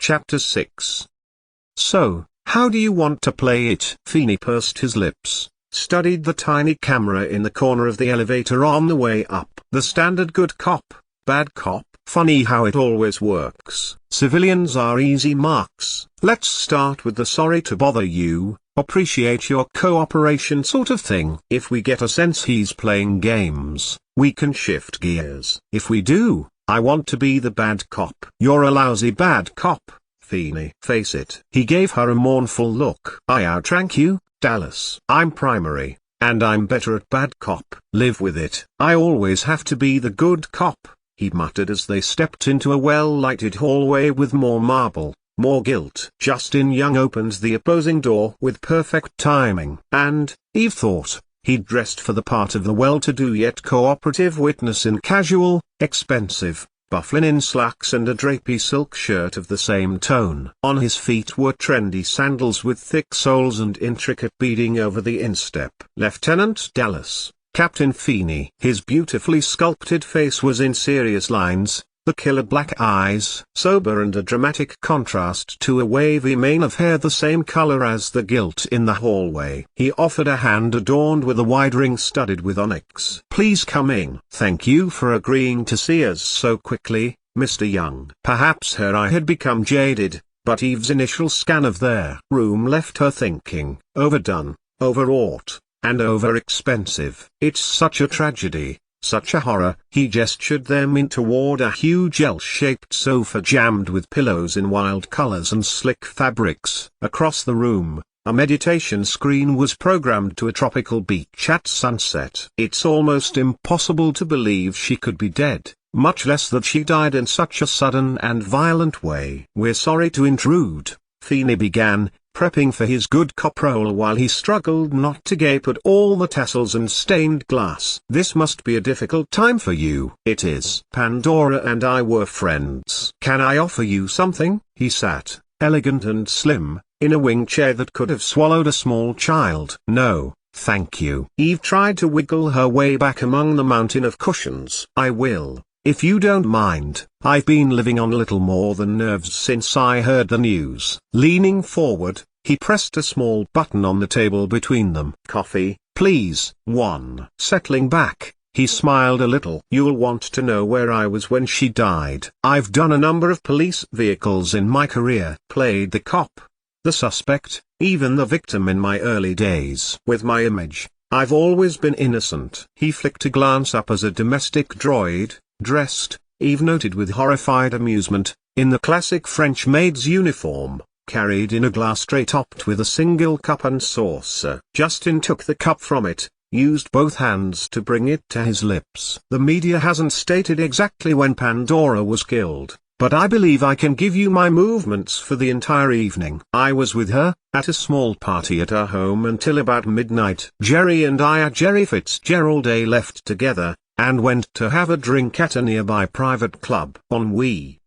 Chapter 6. So, how do you want to play it? Feeney pursed his lips, studied the tiny camera in the corner of the elevator on the way up. The standard good cop, bad cop. Funny how it always works. Civilians are easy marks. Let's start with the sorry to bother you, appreciate your cooperation sort of thing. If we get a sense he's playing games, we can shift gears. If we do, I want to be the bad cop. You're a lousy bad cop, Feeney. Face it. He gave her a mournful look. I outrank you, Dallas. I'm primary, and I'm better at bad cop. Live with it. I always have to be the good cop, he muttered as they stepped into a well-lighted hallway with more marble, more gilt. Justin Young opened the opposing door with perfect timing. And, Eve thought, he'd dressed for the part of the well-to-do yet cooperative witness in casual, expensive, buff linen slacks and a drapey silk shirt of the same tone. On his feet were trendy sandals with thick soles and intricate beading over the instep. Lieutenant Dallas, Captain Feeney. His beautifully sculpted face was in serious lines, the killer black eyes sober and a dramatic contrast to a wavy mane of hair the same color as the gilt in the hallway. He offered a hand adorned with a wide ring studded with onyx. Please come in. Thank you for agreeing to see us so quickly, Mr. Young. Perhaps her eye had become jaded, but Eve's initial scan of their room left her thinking, overdone, overwrought, and over-expensive. It's such a tragedy, such a horror. He gestured them in toward a huge L-shaped sofa jammed with pillows in wild colors and slick fabrics. Across the room, a meditation screen was programmed to a tropical beach at sunset. It's almost impossible to believe she could be dead, much less that she died in such a sudden and violent way. We're sorry to intrude, Feeney began, prepping for his good cop role while he struggled not to gape at all the tassels and stained glass. This must be a difficult time for you. It is. Pandora and I were friends. Can I offer you something? He sat, elegant and slim, in a wing chair that could have swallowed a small child. No, thank you. Eve tried to wiggle her way back among the mountain of cushions. I will, if you don't mind. I've been living on little more than nerves since I heard the news. Leaning forward, he pressed a small button on the table between them. Coffee, please. One. Settling back, he smiled a little. You'll want to know where I was when she died. I've done a number of police vehicles in my career. Played the cop, the suspect, even the victim in my early days. With my image, I've always been innocent. He flicked a glance up as a domestic droid, dressed, Eve noted with horrified amusement, in the classic French maid's uniform, carried in a glass tray topped with a single cup and saucer. Justin took the cup from it, used both hands to bring it to his lips. The media hasn't stated exactly when Pandora was killed, but I believe I can give you my movements for the entire evening. I was with her, at a small party at her home until about midnight. Jerry and I at Jerry Fitzgerald left together, and went to have a drink at a nearby private club.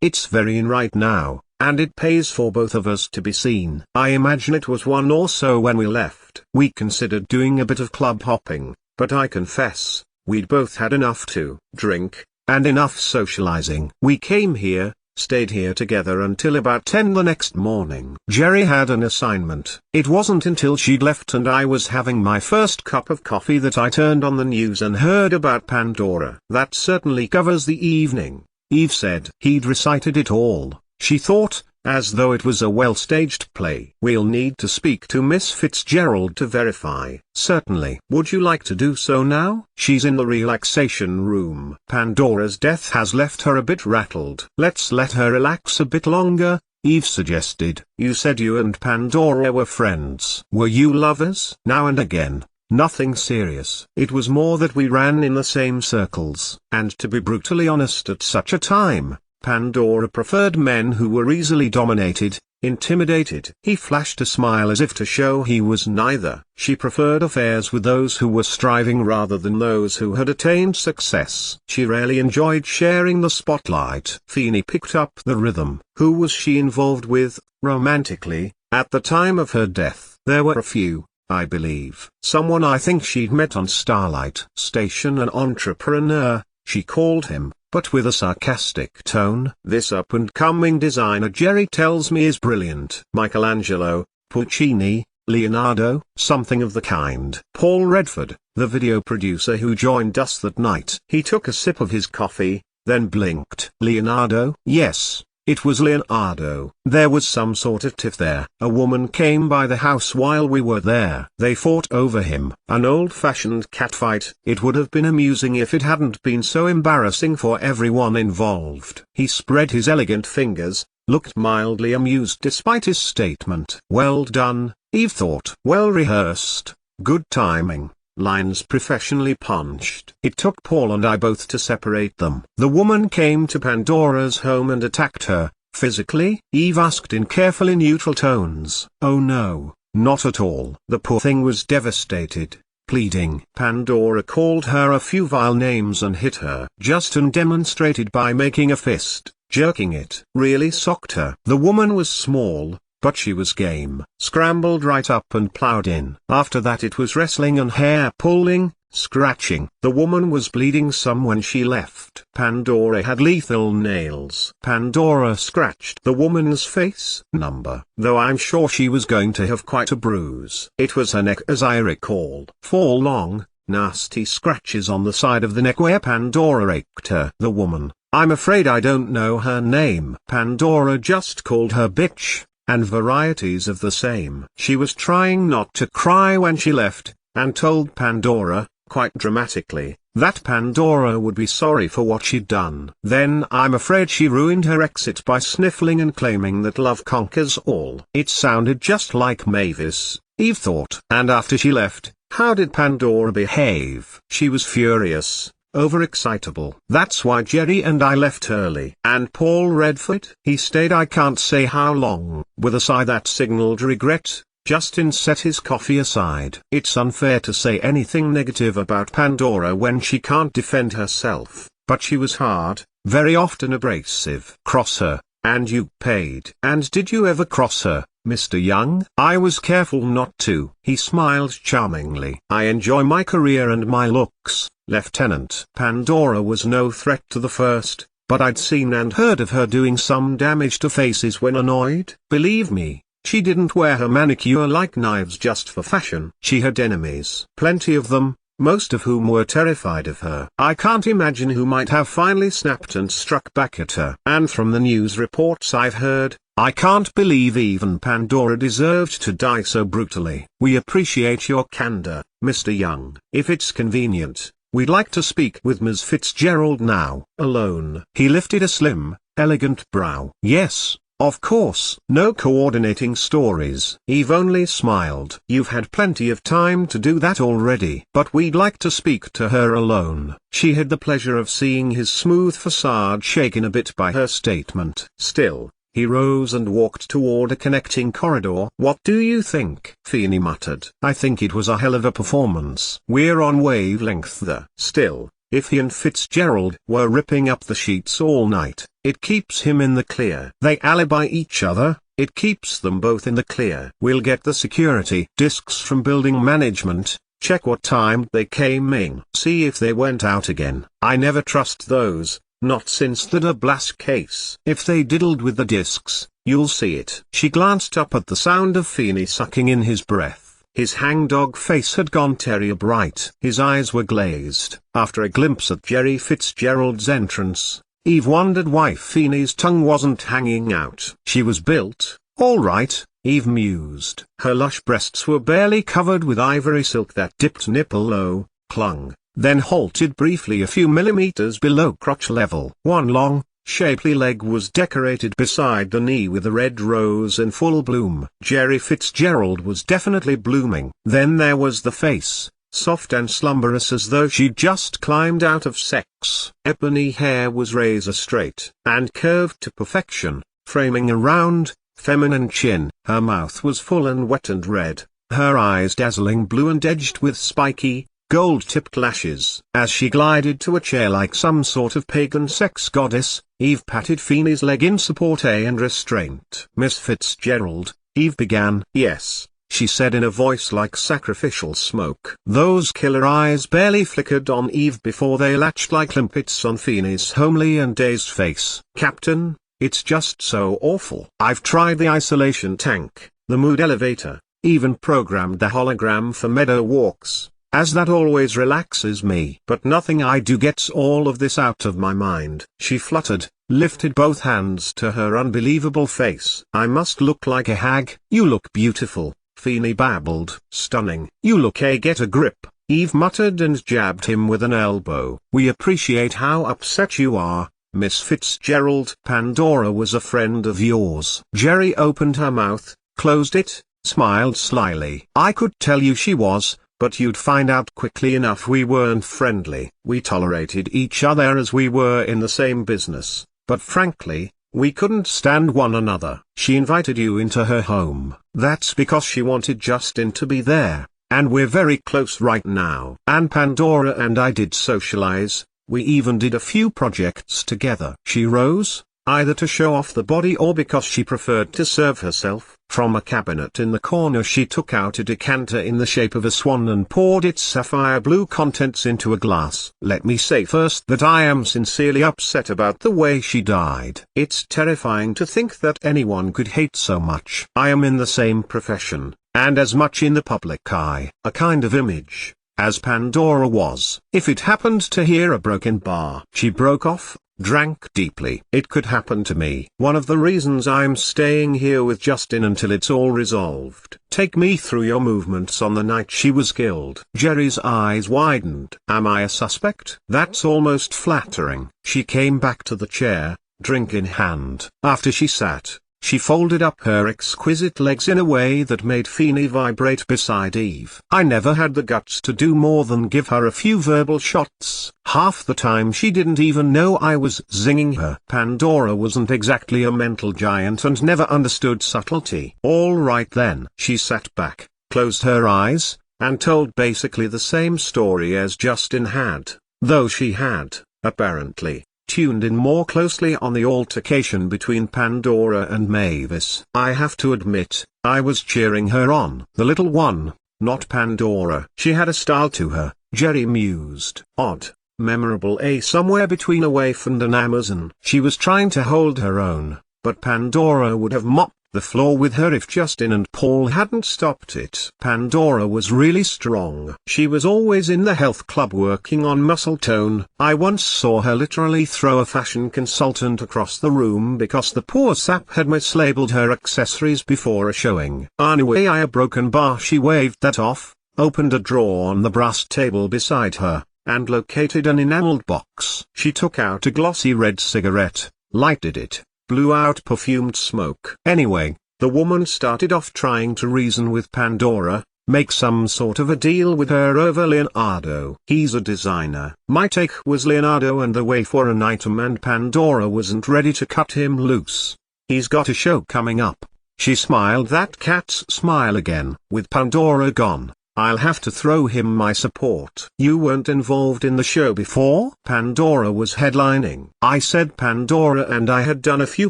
It's very in right now, and it pays for both of us to be seen. I imagine it was 1 or so when we left. We considered doing a bit of club hopping, but I confess, we'd both had enough to drink, and enough socializing. We came here, stayed here together until about 10 the next morning. Jerry had an assignment. It wasn't until she'd left and I was having my first cup of coffee that I turned on the news and heard about Pandora. That certainly covers the evening, Eve said. He'd recited it all, she thought, as though it was a well-staged play. We'll need to speak to Miss Fitzgerald to verify. Certainly. Would you like to do so now? She's in the relaxation room. Pandora's death has left her a bit rattled. Let's let her relax a bit longer, Eve suggested. You said you and Pandora were friends. Were you lovers? Now and again. Nothing serious. It was more that we ran in the same circles. And to be brutally honest, at such a time, Pandora preferred men who were easily dominated, intimidated. He flashed a smile as if to show he was neither. She preferred affairs with those who were striving rather than those who had attained success. She rarely enjoyed sharing the spotlight. Feeney picked up the rhythm. Who was she involved with, romantically, at the time of her death? There were a few, I believe. Someone I think she'd met on Starlight Station, an entrepreneur, she called him. but with a sarcastic tone. This up-and-coming designer Jerry tells me is brilliant. Michelangelo, Puccini, Leonardo, something of the kind. Paul Redford, the video producer who joined us that night. He took a sip of his coffee, then blinked. Leonardo? Yes, it was Leonardo. There was some sort of tiff there. A woman came by the house while we were there. They fought over him. An old-fashioned catfight. It would have been amusing if it hadn't been so embarrassing for everyone involved. He spread his elegant fingers, looked mildly amused despite his statement. Well done, Eve thought. Well rehearsed, good timing, lines professionally punched. It took Paul and I both to separate them. The woman came to Pandora's home and attacked her, physically? Eve asked in carefully neutral tones. Oh no, not at all. The poor thing was devastated, pleading. Pandora called her a few vile names and hit her. Justin demonstrated by making a fist, jerking it. Really socked her. The woman was small, but she was game. Scrambled right up and plowed in. After that it was wrestling and hair pulling, scratching. The woman was bleeding some when she left. Pandora had lethal nails. Pandora scratched the woman's face. Though I'm sure she was going to have quite a bruise. It was her neck as I recall. 4 long, nasty scratches on the side of the neck where Pandora raked her. The woman, I'm afraid I don't know her name. Pandora just called her bitch, and varieties of the same. She was trying not to cry when she left, and told Pandora, quite dramatically, that Pandora would be sorry for what she'd done. Then I'm afraid she ruined her exit by sniffling and claiming that love conquers all. It sounded just like Mavis, Eve thought. And after she left, how did Pandora behave? She was furious, overexcitable. That's why Jerry and I left early. And Paul Redford? He stayed I can't say how long. With a sigh that signaled regret, Justin set his coffee aside. It's unfair to say anything negative about Pandora when she can't defend herself, but she was hard, very often abrasive. Cross her, and you paid. And did you ever cross her, Mr. Young? I was careful not to. He smiled charmingly. I enjoy my career and my looks, Lieutenant. Pandora was no threat to the first, but I'd seen and heard of her doing some damage to faces when annoyed. Believe me, she didn't wear her manicure like knives just for fashion. She had enemies. Plenty of them, most of whom were terrified of her. I can't imagine who might have finally snapped and struck back at her. And from the news reports I've heard, I can't believe even Pandora deserved to die so brutally. We appreciate your candor, Mr. Young. If it's convenient, we'd like to speak with Ms. Fitzgerald now. Alone. He lifted a slim, elegant brow. Yes, of course. No coordinating stories. Eve only smiled. You've had plenty of time to do that already. But we'd like to speak to her alone. She had the pleasure of seeing his smooth facade shaken a bit by her statement. Still, he rose and walked toward a connecting corridor. What do you think? Feeney muttered. I think it was a hell of a performance. We're on wavelength there. Still, if he and Fitzgerald were ripping up the sheets all night, it keeps him in the clear. They alibi each other, it keeps them both in the clear. We'll get the security discs from building management, check what time they came in. See if they went out again. I never trust those, not since the De Blas case. If they diddled with the discs, you'll see it. She glanced up at the sound of Feeney sucking in his breath. His hangdog face had gone terrier bright. His eyes were glazed. After a glimpse at Jerry Fitzgerald's entrance, Eve wondered why Feeney's tongue wasn't hanging out. She was built, all right, Eve mused. Her lush breasts were barely covered with ivory silk that dipped nipple low, clung, then halted briefly a few millimeters below crotch level. One long, shapely leg was decorated beside the knee with a red rose in full bloom. Jerry Fitzgerald was definitely blooming. Then there was the face, soft and slumberous as though she'd just climbed out of sex. Ebony hair was razor straight and curved to perfection, framing a round, feminine chin. Her mouth was full and wet and red, her eyes dazzling blue and edged with spiky, gold-tipped lashes. As she glided to a chair like some sort of pagan sex goddess, Eve patted Feeney's leg in support and restraint. Miss Fitzgerald, Eve began. Yes, she said in a voice like sacrificial smoke. Those killer eyes barely flickered on Eve before they latched like limpets on Feeney's homely and dazed face. Captain, it's just so awful. I've tried the isolation tank, the mood elevator, even programmed the hologram for meadow walks, as that always relaxes me. But nothing I do gets all of this out of my mind. She fluttered, lifted both hands to her unbelievable face. I must look like a hag. You look beautiful, Feeney babbled. Stunning. You look get a grip, Eve muttered and jabbed him with an elbow. We appreciate how upset you are, Miss Fitzgerald. Pandora was a friend of yours. Jerry opened her mouth, closed it, smiled slyly. I could tell you she was, but you'd find out quickly enough we weren't friendly. We tolerated each other as we were in the same business, but frankly, we couldn't stand one another. She invited you into her home. That's because she wanted Justin to be there, and we're very close right now. And Pandora and I did socialize, we even did a few projects together. She rose, either to show off the body or because she preferred to serve herself. From a cabinet in the corner she took out a decanter in the shape of a swan and poured its sapphire blue contents into a glass. Let me say first that I am sincerely upset about the way she died. It's terrifying to think that anyone could hate so much. I am in the same profession, and as much in the public eye, a kind of image, as Pandora was. If it happened to hear a broken bar, she broke off, drank deeply. It could happen to me. One of the reasons I'm staying here with Justin until it's all resolved. Take me through your movements on the night she was killed. Jerry's eyes widened. Am I a suspect? That's almost flattering. She came back to the chair, drink in hand. After she sat, she folded up her exquisite legs in a way that made Feeney vibrate beside Eve. I never had the guts to do more than give her a few verbal shots. Half the time she didn't even know I was zinging her. Pandora wasn't exactly a mental giant and never understood subtlety. All right then. She sat back, closed her eyes, and told basically the same story as Justin had, though she had, apparently, tuned in more closely on the altercation between Pandora and Mavis. I have to admit, I was cheering her on. The little one, not Pandora. She had a style to her, Jerry mused. Odd, memorable, somewhere between a waif and an Amazon. She was trying to hold her own, but Pandora would have mopped the floor with her if Justin and Paul hadn't stopped it. Pandora was really strong. She was always in the health club working on muscle tone. I once saw her literally throw a fashion consultant across the room because the poor sap had mislabeled her accessories before a showing. Anyway, a broken bar. She waved that off, opened a drawer on the brass table beside her, and located an enameled box. She took out a glossy red cigarette, lighted it, blew out perfumed smoke. Anyway, the woman started off trying to reason with Pandora, make some sort of a deal with her over Leonardo. He's a designer. My take was Leonardo and the waif were an item and Pandora wasn't ready to cut him loose. He's got a show coming up. She smiled that cat's smile again. With Pandora gone, I'll have to throw him my support. You weren't involved in the show before? Pandora was headlining. I said Pandora and I had done a few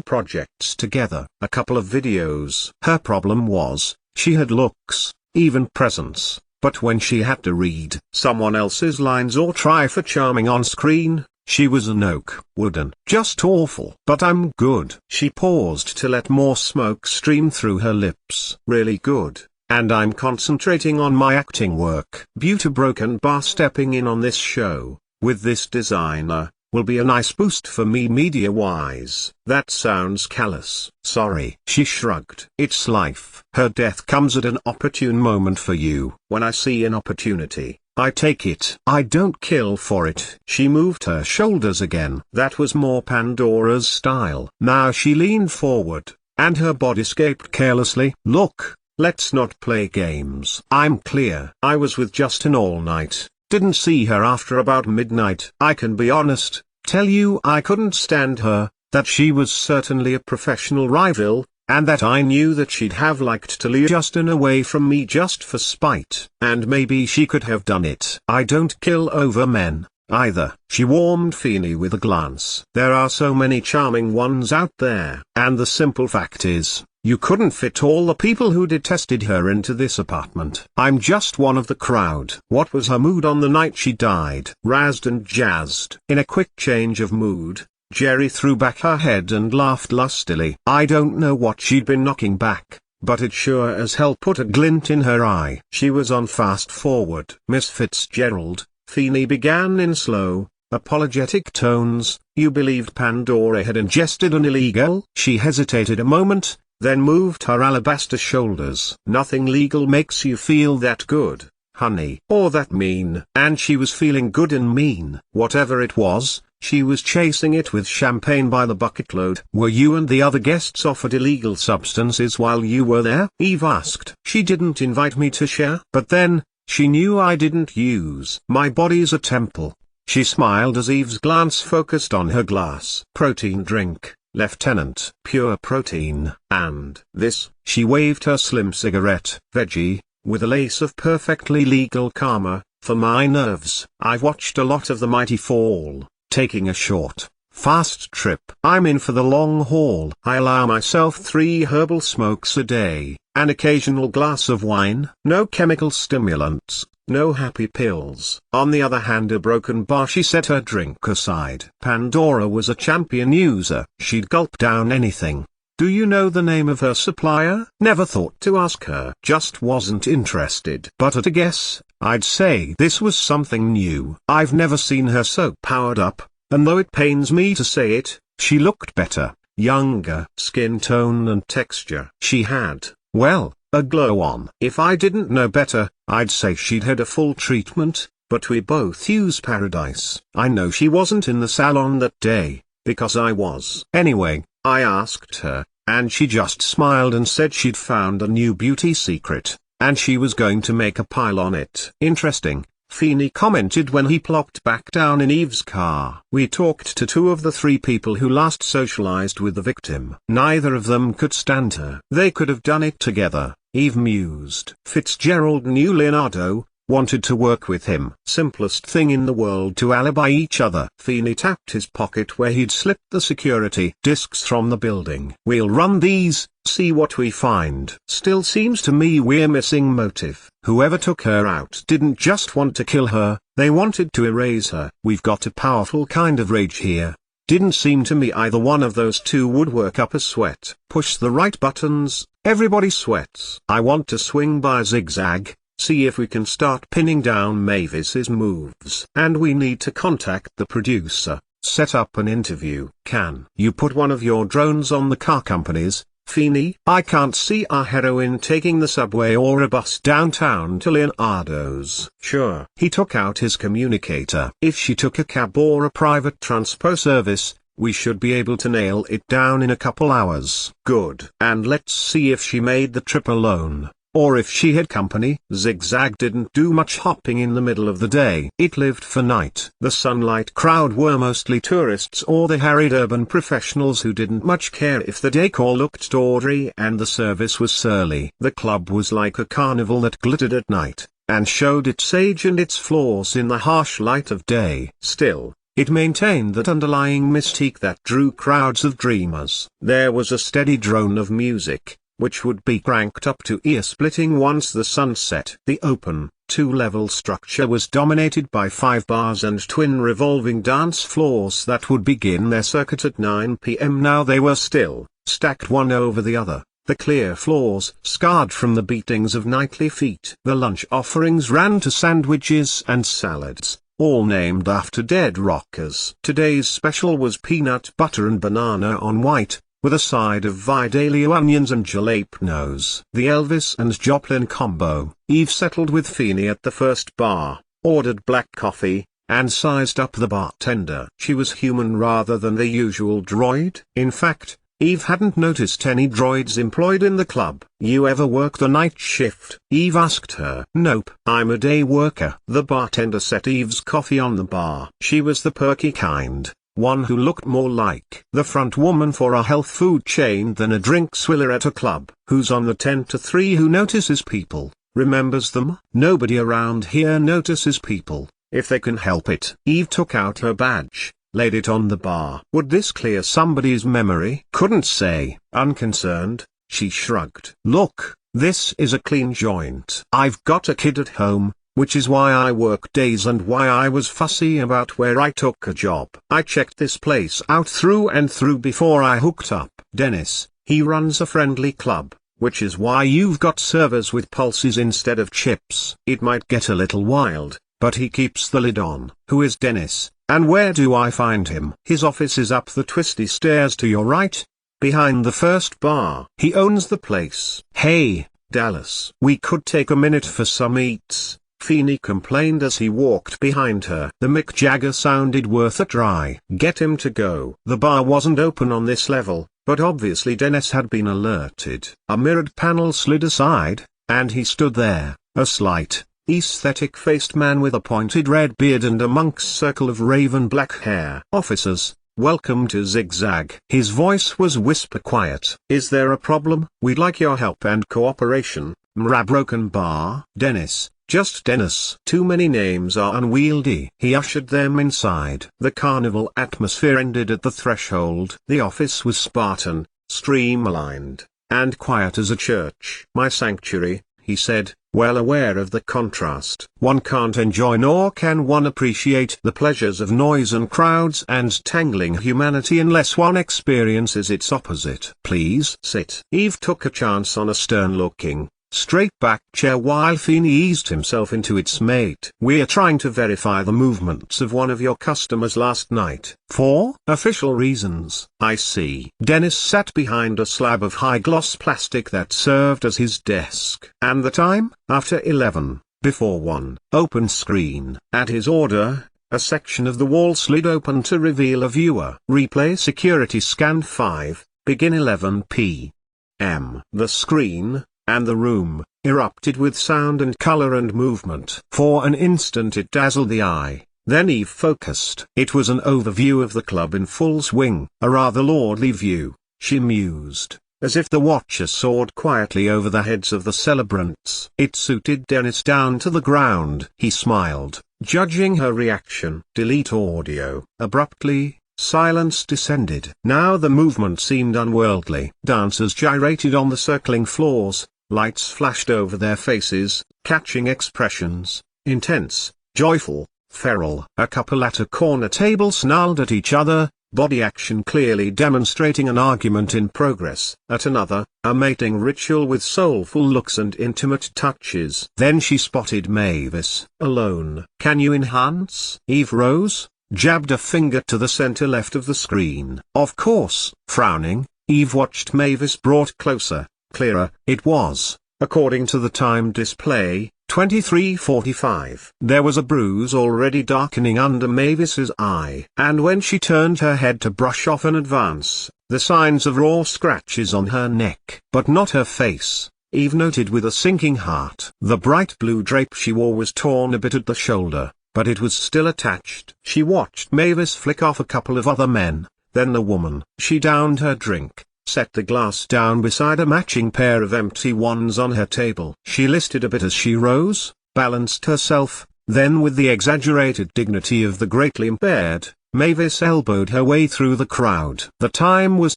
projects together, a couple of videos. Her problem was, she had looks, even presence, but when she had to read someone else's lines or try for charming on screen, she was an oak. Wooden. Just awful. But I'm good. She paused to let more smoke stream through her lips. Really good. And I'm concentrating on my acting work. Beauty broken bar stepping in on this show, with this designer, will be a nice boost for me media-wise. That sounds callous. Sorry. She shrugged. It's life. Her death comes at an opportune moment for you. When I see an opportunity, I take it. I don't kill for it. She moved her shoulders again. That was more Pandora's style. Now she leaned forward, and her body scaped carelessly. Look. Let's not play games. I'm clear. I was with Justin all night, didn't see her after about midnight. I can be honest, tell you I couldn't stand her, that she was certainly a professional rival, and that I knew that she'd have liked to lure Justin away from me just for spite. And maybe she could have done it. I don't kill over men, either. She warmed Feeney with a glance. There are so many charming ones out there, and the simple fact is, you couldn't fit all the people who detested her into this apartment. I'm just one of the crowd. What was her mood on the night she died? Razzed and jazzed. In a quick change of mood, Jerry threw back her head and laughed lustily. I don't know what she'd been knocking back, but it sure as hell put a glint in her eye. She was on fast forward. Miss Fitzgerald, Feeney began in slow, apologetic tones, you believed Pandora had ingested an illegal? She hesitated a moment, then moved her alabaster shoulders. Nothing legal makes you feel that good, honey. Or that mean. And she was feeling good and mean. Whatever it was, she was chasing it with champagne by the bucketload. Were you and the other guests offered illegal substances while you were there? Eve asked. She didn't invite me to share. But then, she knew I didn't use. My body's a temple. She smiled as Eve's glance focused on her glass. Protein drink, Lieutenant. Pure protein. And this, she waved her slim cigarette. Veggie, with a lace of perfectly legal karma, for my nerves. I've watched a lot of the mighty fall, taking a short, fast trip. I'm in for the long haul. I allow myself 3 herbal smokes a day, an occasional glass of wine. No chemical stimulants, no happy pills. On the other hand, a broken bar. She set her drink aside. Pandora was a champion user. She'd gulp down anything. Do you know the name of her supplier? Never thought to ask her. Just wasn't interested. But at a guess, I'd say this was something new. I've never seen her so powered up, and though it pains me to say it, she looked better, younger. Skin tone and texture. She had, well, a glow on. If I didn't know better, I'd say she'd had a full treatment, but we both use Paradise. I know she wasn't in the salon that day, because I was. Anyway, I asked her, and she just smiled and said she'd found a new beauty secret, and she was going to make a pile on it. Interesting, Feeney commented when he plopped back down in Eve's car. We talked to 2 of the 3 people who last socialized with the victim. Neither of them could stand her. They could have done it together, Eve mused. Fitzgerald knew Leonardo, wanted to work with him. Simplest thing in the world to alibi each other. Feeney tapped his pocket where he'd slipped the security discs from the building. We'll run these, see what we find. Still seems to me we're missing motive. Whoever took her out didn't just want to kill her, they wanted to erase her. We've got a powerful kind of rage here. Didn't seem to me either one of those 2 would work up a sweat. Push the right buttons, everybody sweats. I want to swing by Zigzag, see if we can start pinning down Mavis's moves. And we need to contact the producer, set up an interview. Can you put one of your drones on the car companies, Feeney? I can't see our heroine taking the subway or a bus downtown to Leonardo's. Sure. He took out his communicator. If she took a cab or a private transpo service, we should be able to nail it down in a couple hours. Good. And let's see if she made the trip alone, or if she had company. Zigzag didn't do much hopping in the middle of the day. It lived for night. The Sunlight crowd were mostly tourists or the harried urban professionals who didn't much care if the decor looked tawdry and the service was surly. The club was like a carnival that glittered at night, and showed its age and its flaws in the harsh light of day. Still, it maintained that underlying mystique that drew crowds of dreamers. There was a steady drone of music, which would be cranked up to ear-splitting once the sun set. The open, 2-level structure was dominated by 5 bars and twin revolving dance floors that would begin their circuit at 9 p.m. Now they were still, stacked one over the other, the clear floors scarred from the beatings of nightly feet. The lunch offerings ran to sandwiches and salads, all named after dead rockers. Today's special was peanut butter and banana on white, with a side of Vidalia onions and jalapenos. The Elvis and Joplin combo. Eve settled with Feeney at the first bar, ordered black coffee, and sized up the bartender. She was human rather than the usual droid. In fact, Eve hadn't noticed any droids employed in the club. You ever work the night shift? Eve asked her. Nope. I'm a day worker. The bartender set Eve's coffee on the bar. She was the perky kind, one who looked more like the front woman for a health food chain than a drink swiller at a club. Who's on the 10 to 3 who notices people, remembers them? Nobody around here notices people. if they can help it. Eve took out her badge, laid it on the bar. Would this clear somebody's memory? Couldn't say. Unconcerned, she shrugged. Look, this is a clean joint. I've got a kid at home, which is why I work days and why I was fussy about where I took a job. I checked this place out through and through before I hooked up. Dennis, he runs a friendly club, which is why you've got servers with pulses instead of chips. It might get a little wild, but he keeps the lid on. Who is Dennis, and where do I find him? His office is up the twisty stairs to your right, behind the first bar. He owns the place. Hey, Dallas. We could take a minute for some eats, Feeney complained as he walked behind her. The Mick Jagger sounded worth a try. Get him to go. The bar wasn't open on this level, but obviously Dennis had been alerted. A mirrored panel slid aside, and he stood there, a slight, aesthetic-faced man with a pointed red beard and a monk's circle of raven black hair. Officers, welcome to Zigzag. His voice was whisper quiet. Is there a problem? We'd like your help and cooperation. Broken bar. Dennis. Just Dennis. Too many names are unwieldy. He ushered them inside. The carnival atmosphere ended at the threshold. The office was Spartan, streamlined, and quiet as a church. My sanctuary, he said, well aware of the contrast. One can't enjoy nor can one appreciate the pleasures of noise and crowds and tangling humanity unless one experiences its opposite. Please sit. Eve took a chance on a stern-looking, straight-back chair while Feeney eased himself into its mate. We're trying to verify the movements of one of your customers last night. For official reasons. I see. Dennis sat behind a slab of high-gloss plastic that served as his desk. And the time? After 11, before 1. Open screen. At his order, a section of the wall slid open to reveal a viewer. Replay security scan 5, begin 11 p.m. The screen, and the room, erupted with sound and color and movement. For an instant it dazzled the eye, then Eve focused. It was an overview of the club in full swing. A rather lordly view, she mused, as if the watcher soared quietly over the heads of the celebrants. It suited Dennis down to the ground. He smiled, judging her reaction. Delete audio. Abruptly, silence descended. Now the movement seemed unworldly. Dancers gyrated on the circling floors. Lights flashed over their faces, catching expressions, intense, joyful, feral. A couple at a corner table snarled at each other, body action clearly demonstrating an argument in progress. At another, a mating ritual with soulful looks and intimate touches. Then she spotted Mavis, alone. Can you enhance? Eve rose, jabbed a finger to the center left of the screen. Of course. Frowning, Eve watched Mavis brought closer. Clearer. It was, according to the time display, 23:45. There was a bruise already darkening under Mavis's eye. And when she turned her head to brush off an advance, the signs of raw scratches on her neck. But not her face, Eve noted with a sinking heart. The bright blue drape she wore was torn a bit at the shoulder, but it was still attached. She watched Mavis flick off a couple of other men, then the woman. She downed her drink, set the glass down beside a matching pair of empty ones on her table. She listed a bit as she rose, balanced herself, then with the exaggerated dignity of the greatly impaired, Mavis elbowed her way through the crowd. The time was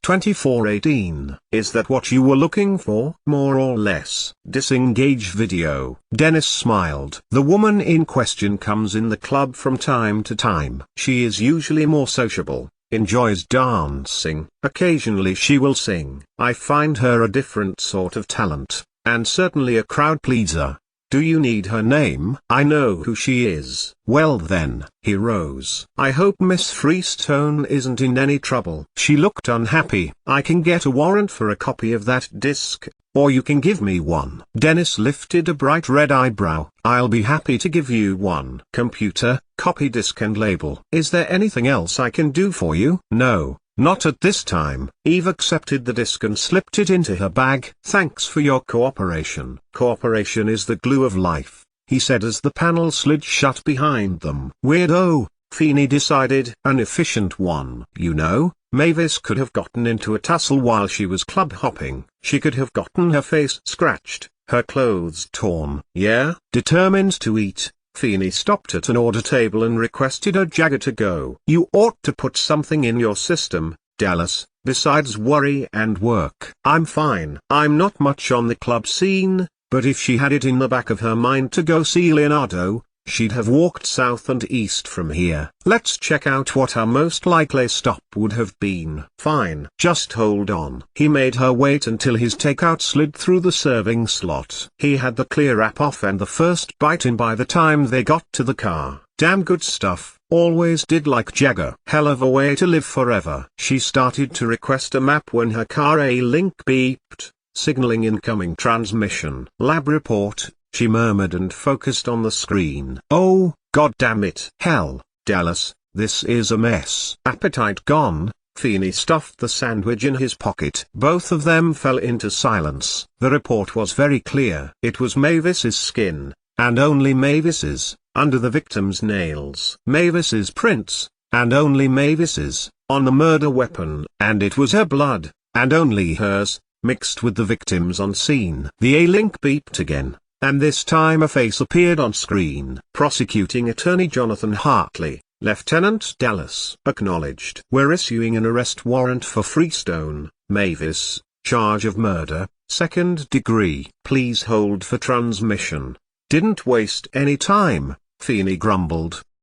24:18. Is that what you were looking for? More or less. Disengage video. Dennis smiled. The woman in question comes in the club from time to time. She is usually more sociable, enjoys dancing. Occasionally she will sing. I find her a different sort of talent, and certainly a crowd pleaser. Do you need her name? I know who she is. Well then. He rose. I hope Miss Freestone isn't in any trouble. She looked unhappy. I can get a warrant for a copy of that disc, or you can give me one. Dennis lifted a bright red eyebrow. I'll be happy to give you one. Computer, copy disc and label. Is there anything else I can do for you? No, not at this time. Eve accepted the disc and slipped it into her bag. Thanks for your cooperation. Cooperation is the glue of life, he said as the panel slid shut behind them. Weirdo, Feeney decided. An efficient one. You know, Mavis could have gotten into a tussle while she was club hopping. She could have gotten her face scratched, her clothes torn. Yeah? Determined to eat, Feeney stopped at an order table and requested a Jagger to go. "You ought to put something in your system, Dallas, besides worry and work." "I'm fine. I'm not much on the club scene," but if she had it in the back of her mind to go see Leonardo, she'd have walked south and east from here. "Let's check out what our most likely stop would have been." "Fine. Just hold on." He made her wait until his takeout slid through the serving slot. He had the clear wrap off and the first bite in by the time they got to the car. Damn good stuff. Always did like Jagger. Hell of a way to live forever. She started to request a map when her car A-Link beeped, signaling incoming transmission. "Lab report," she murmured and focused on the screen. "Oh, God damn it. Hell, Dallas, this is a mess." Appetite gone, Feeney stuffed the sandwich in his pocket. Both of them fell into silence. The report was very clear. It was Mavis's skin, and only Mavis's, under the victim's nails. Mavis's prints, and only Mavis's, on the murder weapon. And it was her blood, and only hers, mixed with the victim's on scene. The A-Link beeped again, and this time a face appeared on screen. "Prosecuting Attorney Jonathan Hartley, Lieutenant Dallas." "Acknowledged. We're issuing an arrest warrant for Freestone, Mavis, charge of murder, 2nd degree. Please hold for transmission." "Didn't waste any time," Feeney grumbled.